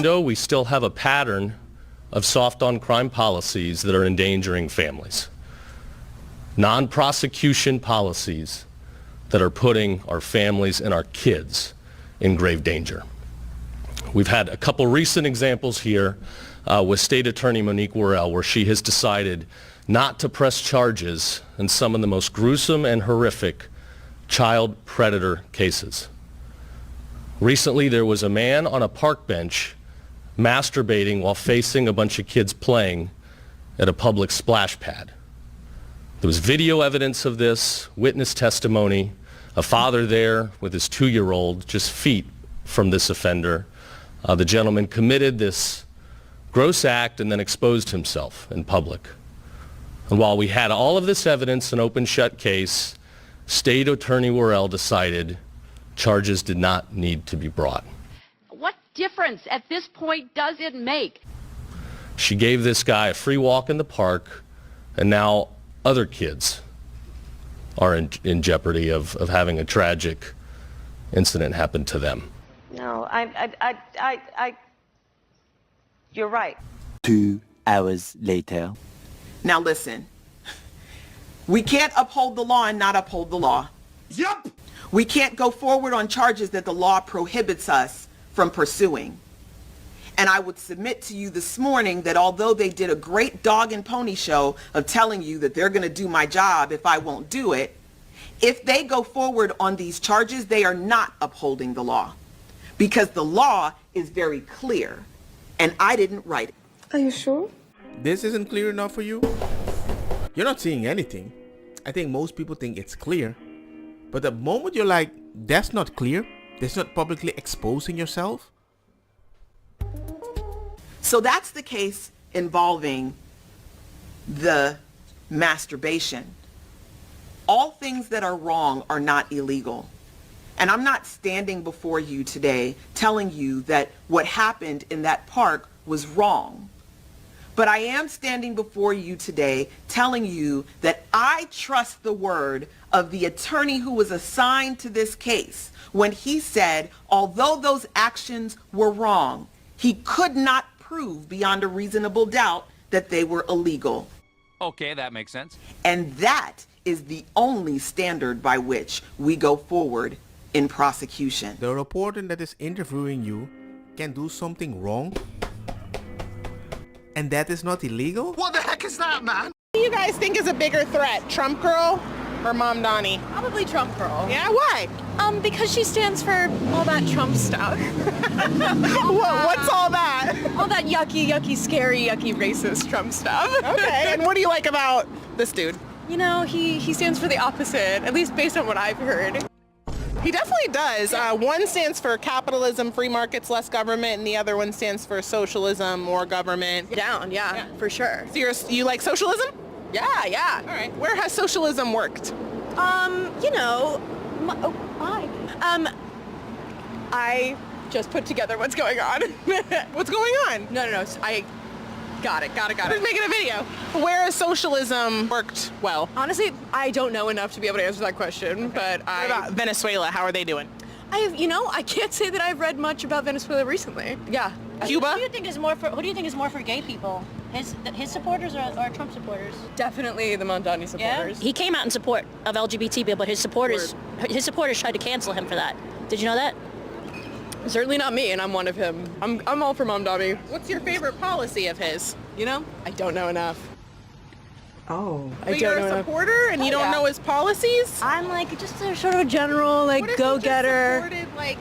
No, we still have a pattern of soft-on-crime policies that are endangering families. Non-prosecution policies that are putting our families and our kids in grave danger. We've had a couple recent examples here with State Attorney Monique Worrell, where she has decided not to press charges in some of the most gruesome and horrific child predator cases. Recently, there was a man on a park bench masturbating while facing a bunch of kids playing at a public splash pad. There was video evidence of this, witness testimony, a father there with his 2-year-old just feet from this offender. The gentleman committed this gross act and then exposed himself in public. And while we had all of this evidence, an open shut case, State Attorney Worrell decided charges did not need to be brought. What difference at this point does it make? She gave this guy a free walk in the park, and now other kids are in jeopardy of having a tragic incident happen to them. No, you're right. 2 hours later. Now listen, we can't uphold the law and not uphold the law. Yup! We can't go forward on charges that the law prohibits us from pursuing. And I would submit to you this morning that although they did a great dog and pony show of telling you that they're going to do my job if I won't do it, if they go forward on these charges, they are not upholding the law. Because the law is very clear, and I didn't write it. Are you sure? This isn't clear enough for you? You're not seeing anything. I think most people think it's clear. But the moment you're like, that's not clear, that's not publicly exposing yourself. So that's the case involving the masturbation. All things that are wrong are not illegal. And I'm not standing before you today telling you that what happened in that park was wrong. But I am standing before you today telling you that I trust the word of the attorney who was assigned to this case when he said, although those actions were wrong, he could not prove beyond a reasonable doubt that they were illegal. Okay, that makes sense. And that is the only standard by which we go forward in prosecution. The reporter that is interviewing you can do something wrong, and that is not illegal? What the heck is that, man? Who do you guys think is a bigger threat, Trump Girl or Mom Donnie? Probably Trump Girl. Yeah, why? Because she stands for all that Trump stuff. What's all that? All that yucky, scary, yucky, racist Trump stuff. Okay, and what do you like about this dude? You know, he stands for the opposite, at least based on what I've heard. He definitely does. One stands for capitalism, free markets, less government, and the other one stands for socialism, more government. Down, yeah, for sure. So you like socialism? Yeah. All right. Where has socialism worked? You know, I just put together what's going on. What's going on? No, I got it. Just making a video. Where has socialism worked well? Honestly, I don't know enough to be able to answer that question, but What about Venezuela? How are they doing? I can't say that I've read much about Venezuela recently. Yeah. Cuba? Who do you think is more for gay people? His supporters or Trump supporters? Definitely the Mondani supporters. He came out in support of LGBT people, but his supporters tried to cancel him for that. Did you know that? Certainly not me, and I'm one of him. I'm all for Mondani. What's your favorite policy of his? You know, I don't know enough. Oh. I But you're don't a know. supporter and you don't know his policies? I'm like just a sort of a general What if go-getter. he just supported, like,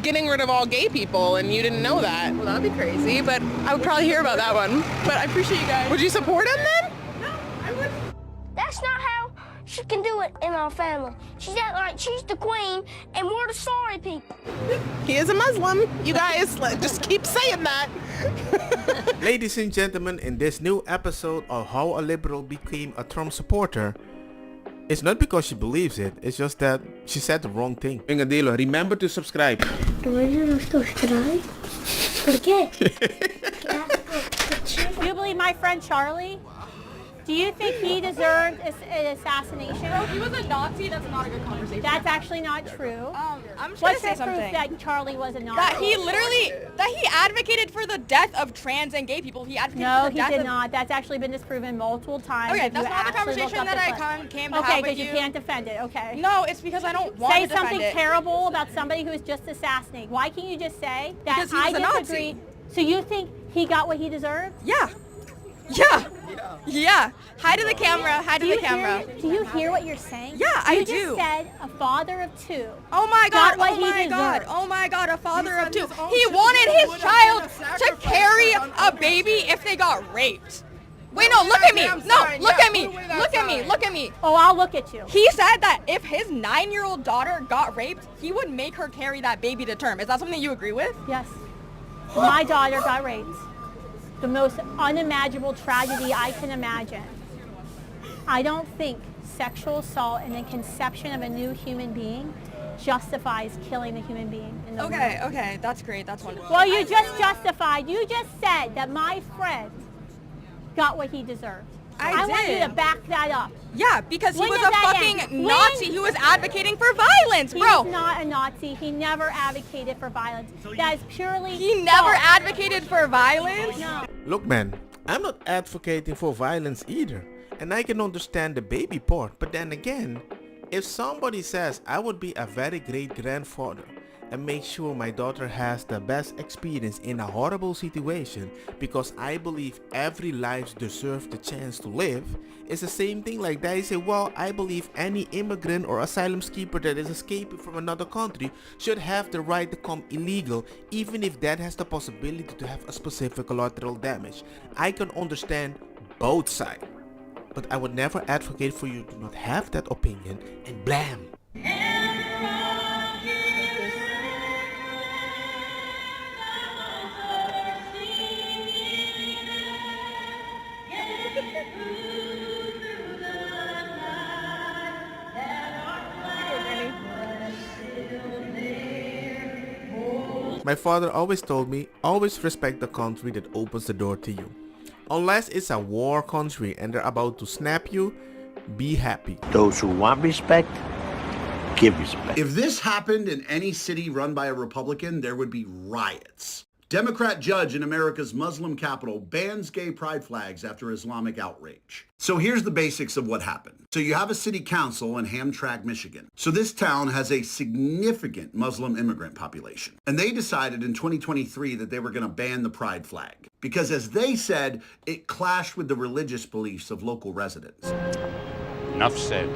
getting rid of all gay people and you didn't know that? Well, that'd be crazy, but I would probably hear about that one. But I appreciate you guys. Would you support him then? No, I would. That's not how she can do it in our family. She's act like she's the queen and we're the sorry people. He is a Muslim. You guys just keep saying that. Ladies and gentlemen, in this new episode of How a Liberal Became a Trump Supporter, it's not because she believes it, it's just that she said the wrong thing. Vengadilo, remember to subscribe. subscribe? ¿Por qué? You believe my friend Charlie? Do you think he deserved an assassination? He was a Nazi. That's not a good conversation. That's actually not true. I'm just What's gonna the say proof something. that Charlie was a Nazi? That he advocated for the death of trans and gay people. He advocated No, for the he death did of... not. That's actually been disproven multiple times. Okay, if that's you not the actually look conversation up that the I clip. came to Okay, have with because you can't defend it. Okay. No, it's because I don't want Say to defend something it. terrible about somebody who was just assassinated. Why can't you just say that Because he was a Nazi. disagree? So you think he got what he deserved? Yeah. Yeah. Hi to the camera. Hi to the camera. Do you hear what you're saying? Yeah, I do. You just said a father of two. Oh my God! got what Oh he my God! deserved. Oh my God! A father of two. He wanted his child to carry a baby if they got raped. Wait, no! Look at me! No! Look at me! Look at me! Look at me! Oh, I'll look at you. He said that if his 9-year-old daughter got raped, he would make her carry that baby to term. Is that something you agree with? Yes. My daughter got raped. The most unimaginable tragedy I can imagine. I don't think sexual assault and the conception of a new human being justifies killing a human being. In the womb. Okay, that's great. That's wonderful. Well, you just said that my friend got what he deserved. I want you to back that up. Yeah, because he When was did a that fucking end? Nazi who was advocating for violence, He bro. was not a Nazi. He never advocated for violence. That is purely He never false. advocated for violence? No. Look, man, I'm not advocating for violence either. And I can understand the baby part. But then again, if somebody says I would be a very great grandfather and make sure my daughter has the best experience in a horrible situation because I believe every life deserves the chance to live, it's the same thing like that. You say, well, I believe any immigrant or asylum seeker that is escaping from another country should have the right to come illegal, even if that has the possibility to have a specific collateral damage. I can understand both sides, but I would never advocate for you to not have that opinion and blam. My father always told me, always respect the country that opens the door to you. Unless it's a war country and they're about to snap you, be happy. Those who want respect, give respect. If this happened in any city run by a Republican, there would be riots. Democrat judge in America's Muslim capital bans gay pride flags after Islamic outrage. So here's the basics of what happened. So you have a city council in Hamtramck, Michigan. So this town has a significant Muslim immigrant population. And they decided in 2023 that they were going to ban the pride flag because, as they said, it clashed with the religious beliefs of local residents. Enough said.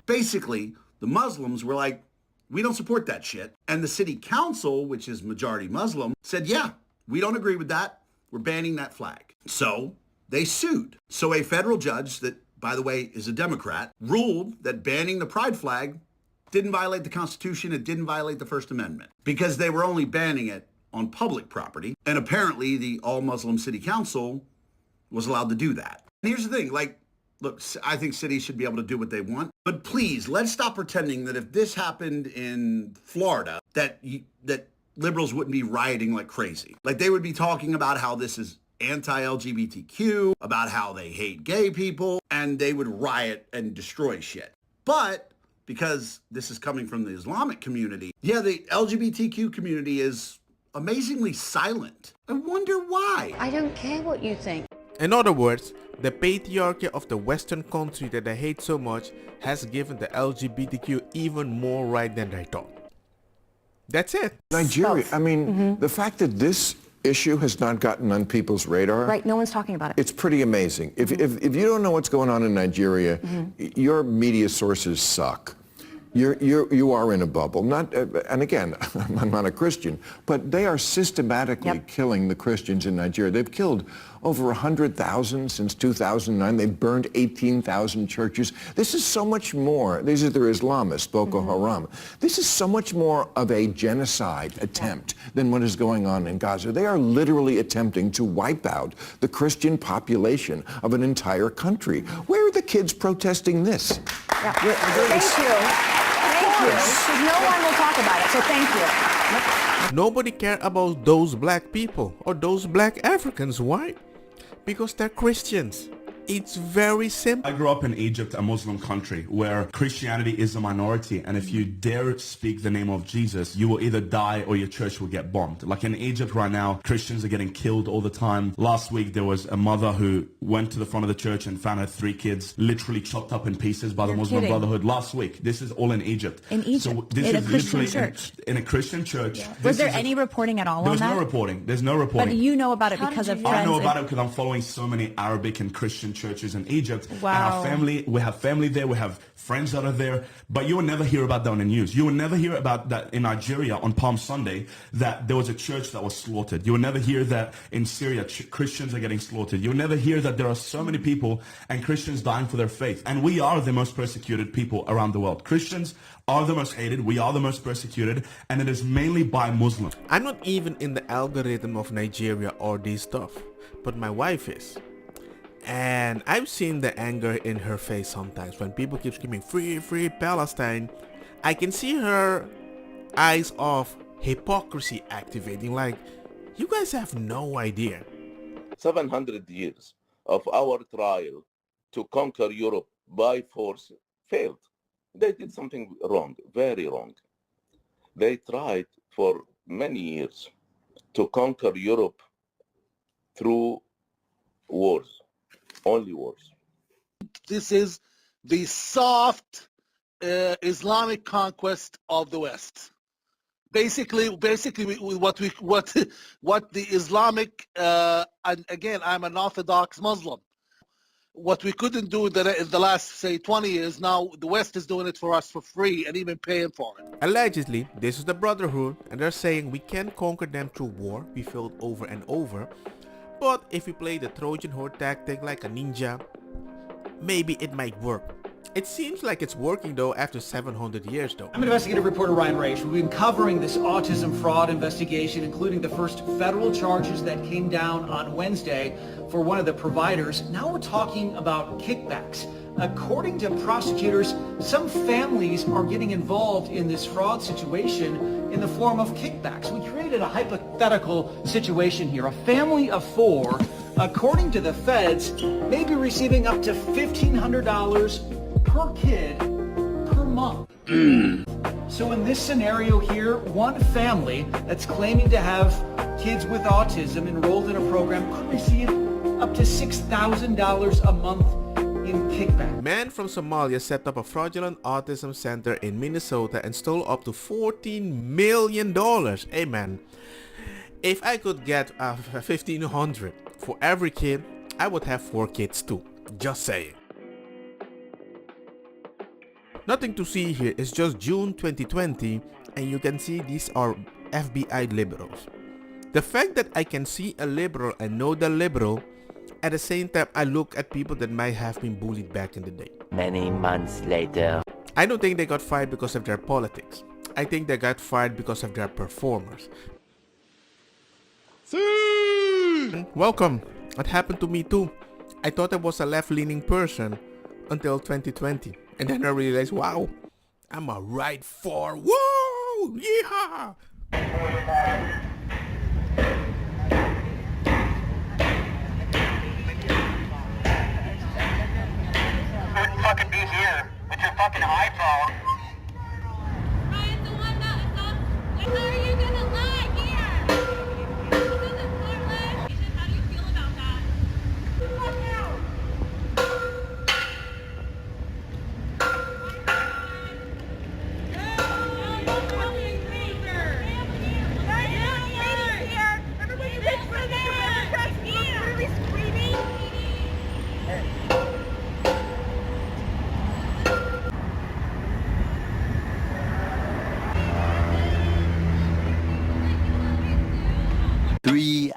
Basically, the Muslims were like, we don't support that shit. And the city council, which is majority Muslim, said, yeah, we don't agree with that. We're banning that flag. So they sued. So a federal judge that, by the way, is a Democrat, ruled that banning the pride flag didn't violate the Constitution. It didn't violate the First Amendment because they were only banning it on public property. And apparently the all-Muslim city council was allowed to do that. And here's the thing, look, I think cities should be able to do what they want, but please, let's stop pretending that if this happened in Florida, that liberals wouldn't be rioting like crazy. Like they would be talking about how this is anti-LGBTQ, about how they hate gay people, and they would riot and destroy shit. But because this is coming from the Islamic community, yeah, the LGBTQ community is amazingly silent. I wonder why. I don't care what you think. In other words, the patriarchy of the Western country that I hate so much has given the LGBTQ even more right than they thought. That's it. Nigeria, I mean, the fact that this issue has not gotten on people's radar. Right, no one's talking about it. It's pretty amazing. If you don't know what's going on in Nigeria, your media sources suck. You are in a bubble. And again, I'm not a Christian, but they are systematically killing the Christians in Nigeria. They've killed over 100,000 since 2009. They've burned 18,000 churches. This is so much more. These are their Islamists, Boko Haram. This is so much more of a genocide attempt than what is going on in Gaza. They are literally attempting to wipe out the Christian population of an entire country. Where are the kids protesting this? Thank you. Thank you. Because no one will talk about it, so thank you. Nobody cares about those black people or those black Africans. Why? Because they're Christians. It's very simple. I grew up in Egypt, a Muslim country, where Christianity is a minority, and if you dare speak the name of Jesus, you will either die or your church will get bombed. Like in Egypt right now, Christians are getting killed all the time. Last week, there was a mother who went to the front of the church and found her 3 kids literally chopped up in pieces by the Muslim Brotherhood last week. This is all in Egypt. In Egypt? So this in is a Christian literally church? In a Christian church. Yeah. Was there any reporting at all on that? There's no reporting. There's no reporting. But you know about it because of friends? I know about it because I'm following so many Arabic and Christian churches in Egypt. Wow. And our family, we have family there, we have friends that are there, but you will never hear about that on the news. You will never hear about that in Nigeria on Palm Sunday, that there was a church that was slaughtered. You will never hear that in Syria, Christians are getting slaughtered. You will never hear that there are so many people and Christians dying for their faith. And we are the most persecuted people around the world. Christians are the most hated, we are the most persecuted, and it is mainly by Muslims. I'm not even in the algorithm of Nigeria or this stuff, but my wife is. And I've seen the anger in her face sometimes when people keep screaming, free, free Palestine. I can see her eyes of hypocrisy activating, like, you guys have no idea. 700 years of our trial to conquer Europe by force failed. They did something wrong, very wrong. They tried for many years to conquer Europe through wars. Only wars. This is the soft Islamic conquest of the West. Basically, what the Islamic and again, I'm an Orthodox Muslim. What we couldn't do in the last, say, 20 years, now the West is doing it for us for free and even paying for it. Allegedly, this is the Brotherhood, and they're saying we can conquer them through war. We failed over and over. But if we play the Trojan horse tactic like a ninja, maybe it might work. It seems like it's working though after 700 years though. I'm investigative reporter Ryan Raish. We've been covering this autism fraud investigation, including the first federal charges that came down on Wednesday for one of the providers. Now we're talking about kickbacks. According to prosecutors, some families are getting involved in this fraud situation in the form of kickbacks. We created a hypothetical situation here. A family of 4, according to the feds, may be receiving up to $1,500 per kid per month. So in this scenario here, one family that's claiming to have kids with autism enrolled in a program could receive up to $6,000 a month in kickback. Man from Somalia set up a fraudulent autism center in Minnesota and stole up to $14 million. Hey man, if I could get $1,500 for every kid, I would have 4 kids too. Just saying. Nothing to see here, it's just June 2020 and you can see these are FBI liberals. The fact that I can see a liberal and know the liberal, at the same time I look at people that might have been bullied back in the day. Many months later. I don't think they got fired because of their politics. I think they got fired because of their performers. Welcome. It happened to me too. I thought I was a left-leaning person until 2020. And then I realized, wow, I'm a right for, whoa, yeehaw! Couldn't fucking be here with your fucking iPhone. Ryan's the one that is up. How are you gonna lie here? This isn't Portland. How do you feel about that? Fuck you!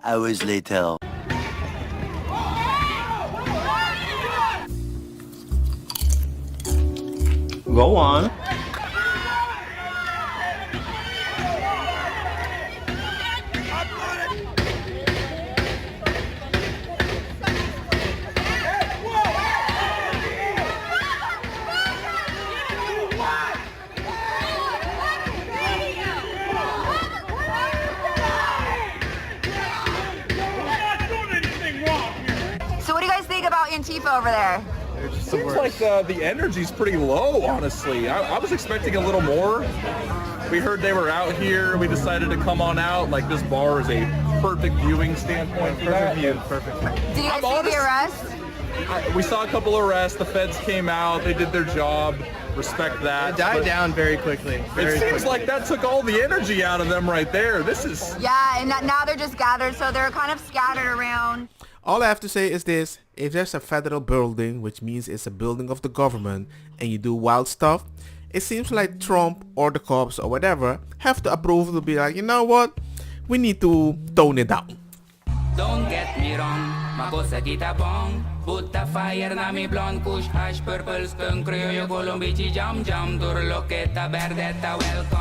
Hours later. Go on. Antifa over there? Seems like the energy's pretty low, honestly. I was expecting a little more. We heard they were out here. We decided to come on out. Like, this bar is a perfect viewing standpoint for that. Perfect. Did you guys see the arrest? We saw a couple of arrests. The feds came out. They did their job. Respect that. It died down very quickly. It seems like that took all the energy out of them right there. This is... Yeah, and now they're just gathered, so they're kind of scattered around. All I have to say is this: if there's a federal building, which means it's a building of the government, and you do wild stuff, it seems like Trump or the cops or whatever have to approve to be like, you know what, we need to tone it down. Don't get me wrong, makosa kita bong. Put the fire na mi blonde, kush hash, purple skunk, criollo, colombici, jam jam, turloqueta, verdetta, welcome.